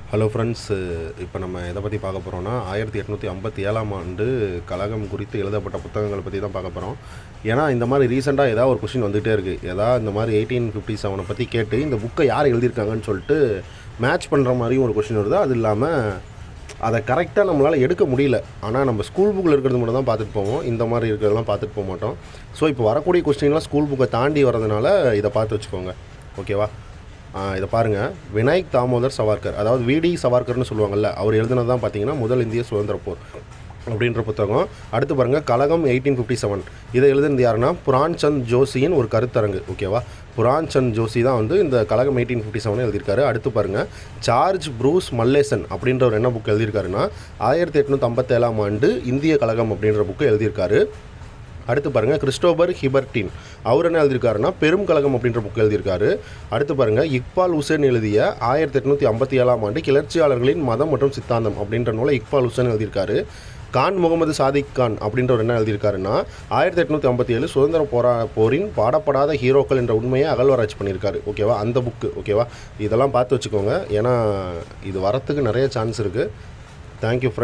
Hello friends, இப்போ நம்ம எதை பற்றி பார்க்க போகிறோம்னா 1857ஆம் ஆண்டு கழகம் குறித்து எழுதப்பட்ட புத்தகங்களை பற்றி தான் பார்க்க போகிறோம். ஏன்னா இந்த மாதிரி ரீசெண்டாக ஏதாவது ஒரு கொஷின் வந்துகிட்டே இருக்குது. ஏதாவது இந்த மாதிரி 1857 பற்றி கேட்டு இந்த புக்கை யார் எழுதியிருக்காங்கன்னு சொல்லிட்டு மேட்ச் பண்ணுற மாதிரியும் ஒரு கொஷின் வருது. அது இல்லாமல் அதை கரெக்டாக நம்மளால் எடுக்க முடியல. ஆனால் நம்ம ஸ்கூல் புக்கில் இருக்கிறது மட்டும் தான் பார்த்துட்டு போவோம், இந்த மாதிரி இருக்கிறதெல்லாம் பார்த்துட்டு போக மாட்டோம். ஸோ இப்போ வரக்கூடிய கொஸ்டின்லாம் ஸ்கூல் புக்கை தாண்டி வரதுனால இதை பார்த்து வச்சுக்கோங்க, ஓகேவா? இதை பாருங்கள், விநாயக் தாமோதர் சவார்கர், அதாவது விடி சவார்கர்னு சொல்லுவாங்கள்ல, அவர் எழுதுனது தான் பார்த்தீங்கன்னா முதல் இந்திய சுதந்திர போர் அப்படின்ற புத்தகம். அடுத்து பாருங்கள், கழகம் 1857. இதை எழுதுனது யாருன்னா புரான் சந்த் ஜோஷியின் ஒரு கருத்தரங்கு, ஓகேவா? புரான் சந்த் ஜோஷி தான் வந்து இந்த கழகம் 1857 எழுதியிருக்காரு. அடுத்து பாருங்கள், சார்ஜ் ப்ரூஸ் மல்லேசன் அப்படின்றவர் என்ன புக் எழுதியிருக்காருன்னா 1857ஆம் ஆண்டு இந்திய கழகம் அப்படின்ற புக்கு எழுதியிருக்காரு. அடுத்து பாருங்கள், கிறிஸ்டோபர் ஹிபர்டின், அவர் என்ன எழுதியிருக்காருன்னா பெரும் கழகம் அப்படின்ற புக் எழுதியிருக்காரு. அடுத்து பாருங்கள், இக்பால் ஹுசேன் எழுதிய 1857ஆம் ஆண்டு கிளர்ச்சியாளர்களின் மதம் மற்றும் சித்தாந்தம் அப்படின்ற நூலை இக்பால் ஹுசேன் எழுதியிருக்காரு. கான் முகமது சாதிக் கான் அப்படின்றவர் என்ன எழுதியிருக்காருன்னா 1857 சுதந்திர போரின் பாடப்படாத ஹீரோக்கள் என்ற உண்மையை அகழ்வாராய்ச்சி பண்ணியிருக்காரு, ஓகேவா? அந்த புக்கு, ஓகேவா? இதெல்லாம் பார்த்து வச்சுக்கோங்க, ஏன்னா இது வரத்துக்கு நிறைய சான்ஸ் இருக்குது. Thank you friends.